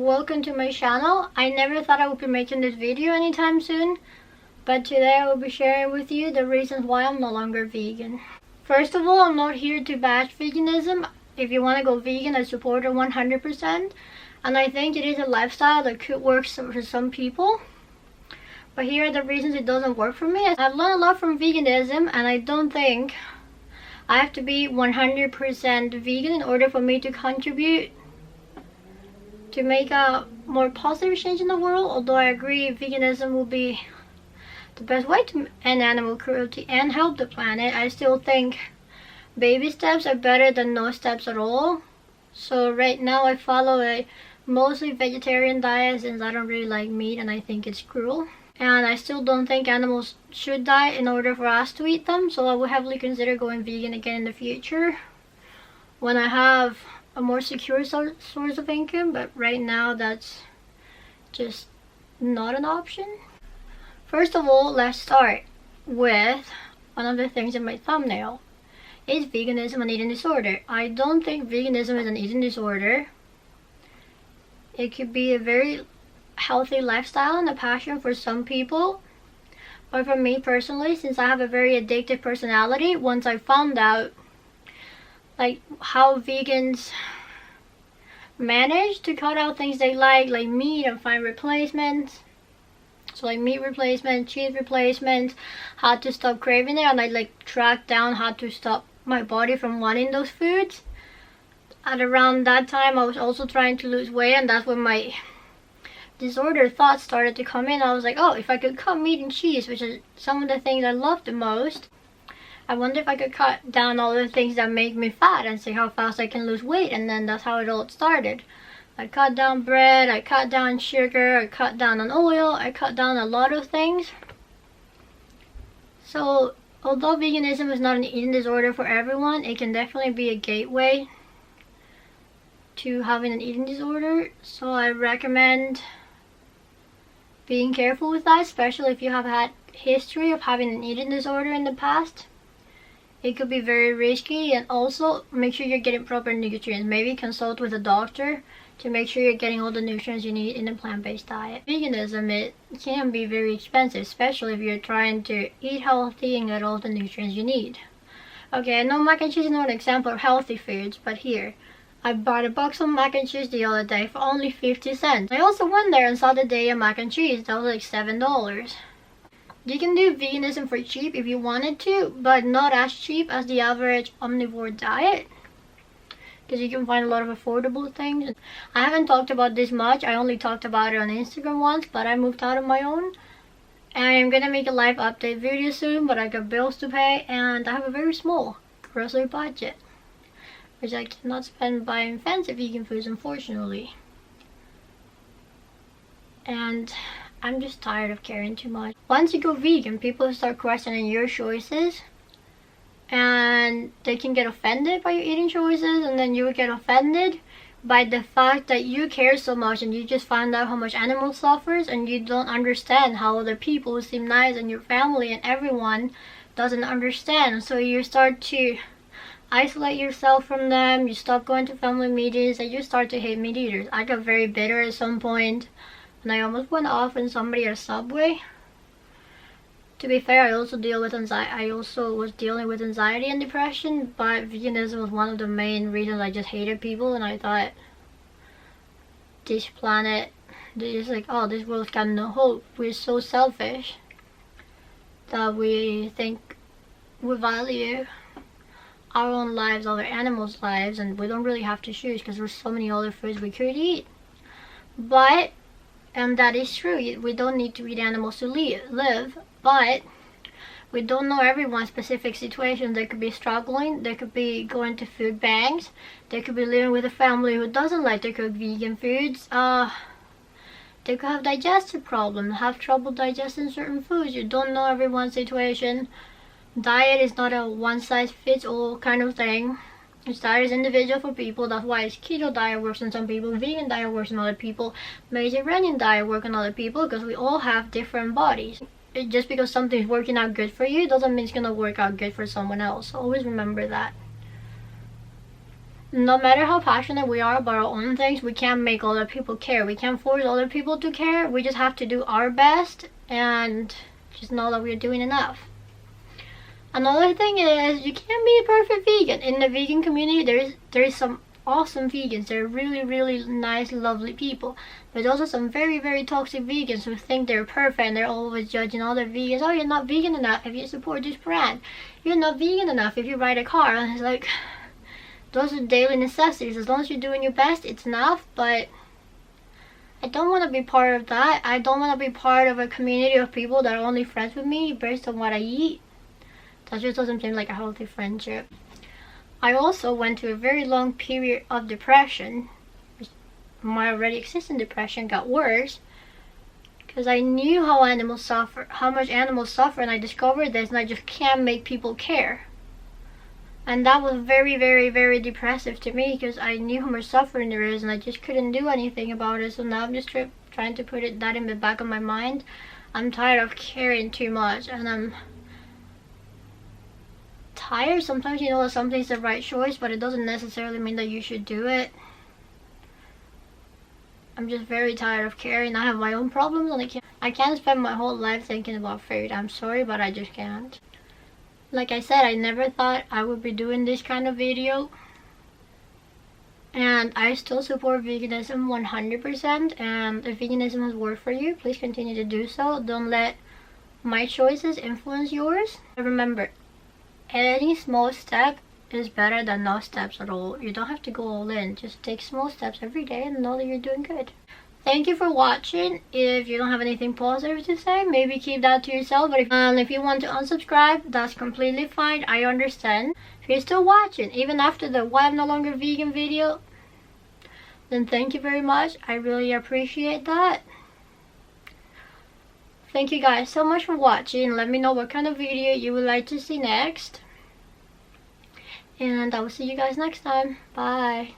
welcome to my channel. I never thought I would be making this video anytime soon, but today I will be sharing with you the reasons why I'm no longer vegan. First of all, I'm not here to bash veganism. If you want to go vegan, I support it 100%, and I think it is a lifestyle that could work for some people. But here are the reasons it doesn't work for me. I've learned a lot from veganism, and I don't think I have to be 100% vegan in order for me to contribute to make a more positive change in the world. Although I agree veganism will be the best way to end animal cruelty and help the planet, I still think baby steps are better than no steps at all. So right now I follow a mostly vegetarian diet since I don't really like meat and I think it's cruel. And I still don't think animals should die in order for us to eat them, so I will heavily consider going vegan again in the future when I have a more secure source of income, but right now that's just not an option. First of all, let's start with one of the things in my thumbnail. Is veganism an eating disorder? I don't think veganism is an eating disorder. It could be a very healthy lifestyle and a passion for some people, but for me personally, since I have a very addictive personality, once I found out like how vegans manage to cut out things they like meat, and find replacements, so like meat replacement, cheese replacement, how to stop craving it, and I tracked down how to stop my body from wanting those foods. At around that time I was also trying to lose weight, and that's when my disorder thoughts started to come in. I was like, oh, if I could cut meat and cheese, which is some of the things I love the most, I wonder if I could cut down all the things that make me fat and see how fast I can lose weight. And then that's how it all started. I cut down bread, I cut down sugar, I cut down on oil, I cut down a lot of things. So although veganism is not an eating disorder for everyone, it can definitely be a gateway to having an eating disorder. So I recommend being careful with that, especially if you have had history of having an eating disorder in the past. It could be very risky, and also make sure you're getting proper nutrients. Maybe consult with a doctor to make sure you're getting all the nutrients you need in a plant-based diet. Veganism, it can be very expensive, especially if you're trying to eat healthy and get all the nutrients you need. Okay, I know mac and cheese is not an example of healthy foods, but here, I bought a box of mac and cheese the other day for only 50 cents. I also went there and saw the day of mac and cheese. That was like $7. You can do veganism for cheap if you wanted to, but not as cheap as the average omnivore diet, because you can find a lot of affordable things. I haven't talked about this much. I only talked about it on Instagram once, but I moved out on my own. And I am gonna make a live update video soon, but I got bills to pay and I have a very small grocery budget, which I cannot spend buying fancy vegan foods, unfortunately. And I'm just tired of caring too much. Once you go vegan, people start questioning your choices, and they can get offended by your eating choices, and then you will get offended by the fact that you care so much and you just find out how much animal suffers, and you don't understand how other people who seem nice and your family and everyone doesn't understand. So you start to isolate yourself from them, you stop going to family meetings, and you start to hate meat eaters. I got very bitter at some point, and I almost went off on somebody at a Subway. To be fair, I also was dealing with anxiety and depression, but veganism was one of the main reasons I just hated people, and I thought this planet, this world's got no hope. We're so selfish that we think we value our own lives, other animals' lives, and we don't really have to choose because there's so many other foods we could eat. But, and that is true, we don't need to eat animals to live, but we don't know everyone's specific situation. They could be struggling, they could be going to food banks, they could be living with a family who doesn't like to cook vegan foods, they could have digestive problems, have trouble digesting certain foods. You don't know everyone's situation. Diet is not a one-size-fits-all kind of thing. Each diet is individual for people. That's why keto diet works on some people, vegan diet works on other people, Mediterranean diet works on other people, because we all have different bodies. Just because something's working out good for you doesn't mean it's gonna work out good for someone else. Always remember that. no matter how passionate we are about our own things, we can't make other people care. We can't force other people to care. We just have to do our best and just know that we're doing enough. Another thing is, you can't be a perfect vegan. In the vegan community, there is some awesome vegans. They're really nice, lovely people. There's also some very toxic vegans who think they're perfect and they're always judging other vegans. Oh, you're not vegan enough if you support this brand. You're not vegan enough if you ride a car. And it's like, those are daily necessities. As long as you're doing your best, it's enough. But I don't want to be part of that. I don't want to be part of a community of people that are only friends with me based on what I eat. That just doesn't seem like a healthy friendship. I also went through a very long period of depression. My already existing depression got worse because I knew how animals suffer, how much animals suffer, and I discovered this, and I just can't make people care. And that was very depressive to me because I knew how much suffering there is and I just couldn't do anything about it. So now I'm just trying to put that in the back of my mind. I'm tired of caring too much, and I'm tired. Sometimes you know that something's the right choice, but it doesn't necessarily mean that you should do it. I'm just very tired of caring. I have my own problems and I can't spend my whole life thinking about food. I'm sorry, but I just can't. Like I said, I never thought I would be doing this kind of video. And I still support veganism 100%. And if veganism has worked for you, please continue to do so. Don't let my choices influence yours. Remember, any small step is better than no steps at all. You don't have to go all in. Just take small steps every day and know that you're doing good. Thank you for watching. If you don't have anything positive to say, maybe keep that to yourself. But if you want to unsubscribe, that's completely fine. I understand. If you're still watching, even after the why I'm no longer vegan video, then thank you very much. I really appreciate that. Thank you guys so much for watching. Let me know what kind of video you would like to see next. And I will see you guys next time. Bye.